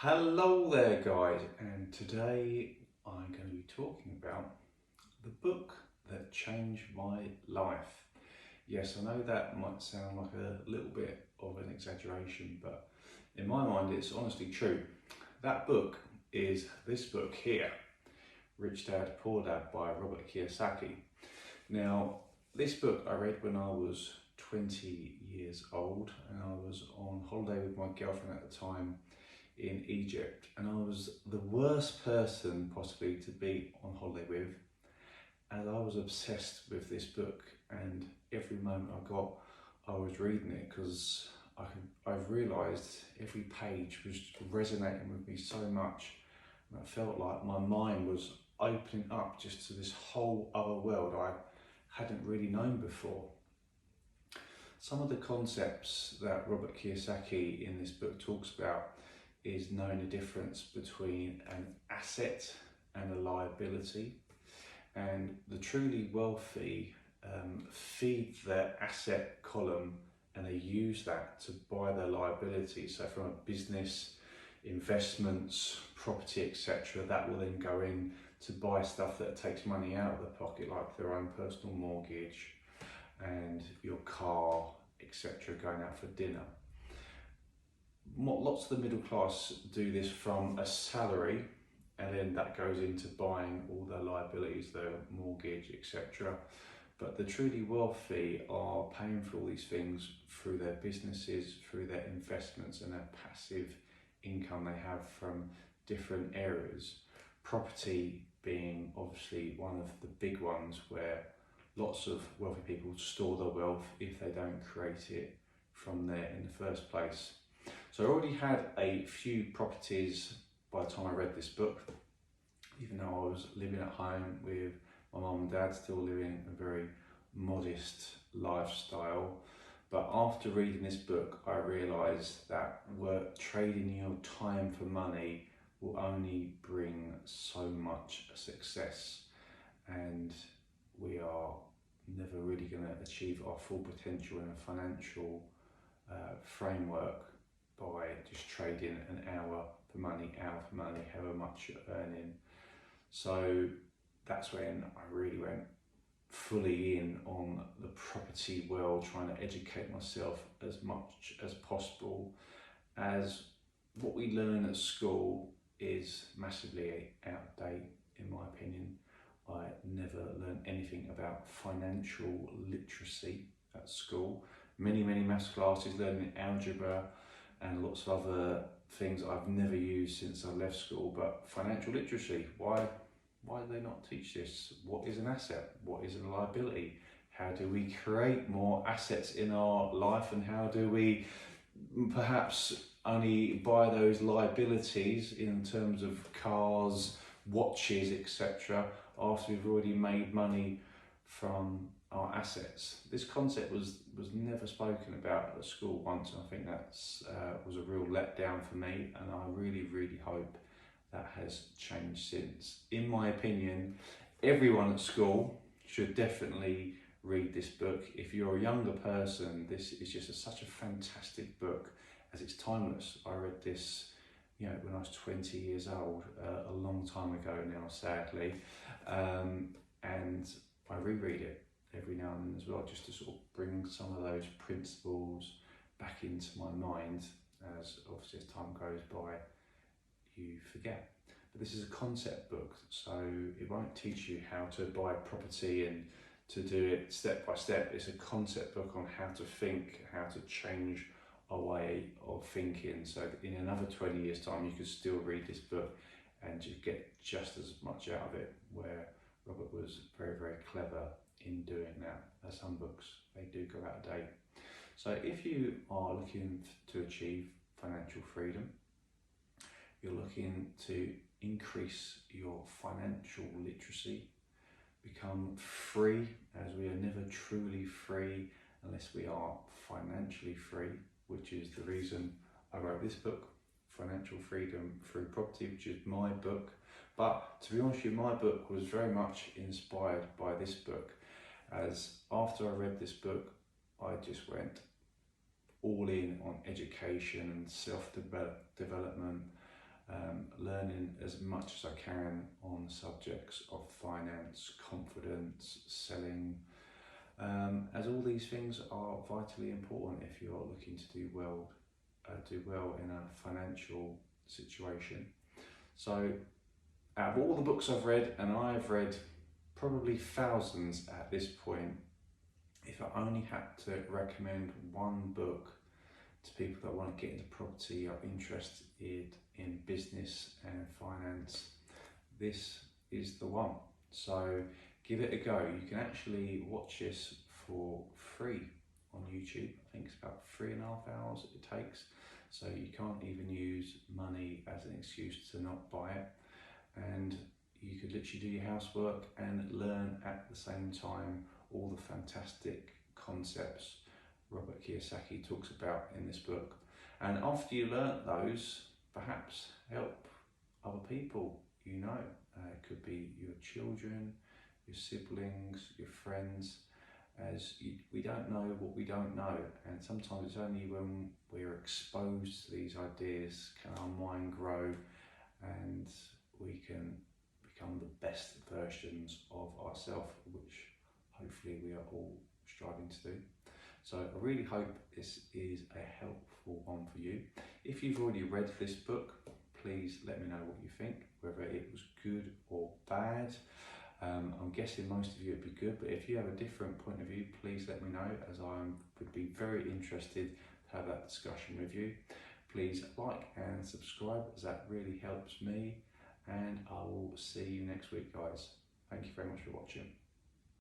Hello there guys, and today I'm going to be talking about the book that changed my life. Yes, I know that might sound like a little bit of an exaggeration, but in my mind it's honestly true. That book is this book here, Rich Dad Poor Dad by Robert Kiyosaki. Now, this book I read when I was 20 years old, and I was on holiday with my girlfriend at the time in Egypt, and I was the worst person possibly to be on holiday with, and I was obsessed with this book, and every moment I got I was reading it because I've realised every page was resonating with me so much, and I felt like my mind was opening up just to this whole other world I hadn't really known before. Some of the concepts that Robert Kiyosaki in this book talks about is knowing the difference between an asset and a liability. And the truly wealthy feed their asset column and they use that to buy their liability. So from a business, investments, property, etc., that will then go in to buy stuff that takes money out of the pocket, like their own personal mortgage and your car, etc., going out for dinner. Lots of the middle class do this from a salary, and then that goes into buying all their liabilities, their mortgage, etc. But the truly wealthy are paying for all these things through their businesses, through their investments and their passive income they have from different areas. Property being obviously one of the big ones, where lots of wealthy people store their wealth if they don't create it from there in the first place. So I already had a few properties by the time I read this book, even though I was living at home with my mum and dad, still living a very modest lifestyle. But after reading this book, I realised that trading your time for money will only bring so much success, and we are never really going to achieve our full potential in a financial framework by just trading an hour for money, however much you're earning. So that's when I really went fully in on the property world, trying to educate myself as much as possible, as what we learn at school is massively out of date in my opinion. I never learned anything about financial literacy at school. Many maths classes, learning algebra and lots of other things I've never used since I left school. But financial literacy, why do they not teach this? What is an asset? What is a liability? How do we create more assets in our life, and how do we perhaps only buy those liabilities in terms of cars, watches, etc., after we've already made money from our assets? This concept was never spoken about at school once, and I think that was a real letdown for me, and I really hope that has changed since. In my opinion, everyone at school should definitely read this book. If you're a younger person, this is just such a fantastic book, as it's timeless. I read this when I was 20 years old, a long time ago now, sadly, and I reread it every now and then as well, just to sort of bring some of those principles back into my mind, as obviously as time goes by you forget. But this is a concept book, so it won't teach you how to buy property and to do it step by step. It's a concept book on how to think, how to change our way of thinking, so that in another 20 years time you could still read this book and you get just as much out of it, where Robert was very clever in doing that. As some books, they do go out of date. So if you are looking to achieve financial freedom, you're looking to increase your financial literacy, become free, as we are never truly free unless we are financially free, which is the reason I wrote this book, Financial Freedom Through Property, which is my book. But to be honest with you, my book was very much inspired by this book, as after I read this book, I just went all in on education and self-development, learning as much as I can on subjects of finance, confidence, selling, as all these things are vitally important if you're looking to do well in a financial situation. So out of all the books I've read, and I've read probably thousands at this point, if I only had to recommend one book to people that want to get into property, are interested in business and finance, this is the one. So give it a go. You can actually watch this for free on YouTube. I think it's about 3.5 hours it takes. So you can't even use money as an excuse to not buy it. And you could literally do your housework and learn at the same time all the fantastic concepts Robert Kiyosaki talks about in this book. And after you learn those, perhaps help other people you know. It could be your children, your siblings, your friends, as we don't know what we don't know, and sometimes it's only when we're exposed to these ideas can our mind grow and we can become the best versions of ourselves, which hopefully we are all striving to do. So I really hope this is a helpful one for you. If you've already read this book, please let me know what you think, whether it was good or bad. I'm guessing most of you would be good, but if you have a different point of view, please let me know, as I would be very interested to have that discussion with you. Please like and subscribe, as that really helps me, and I will see you next week, guys. Thank you very much for watching.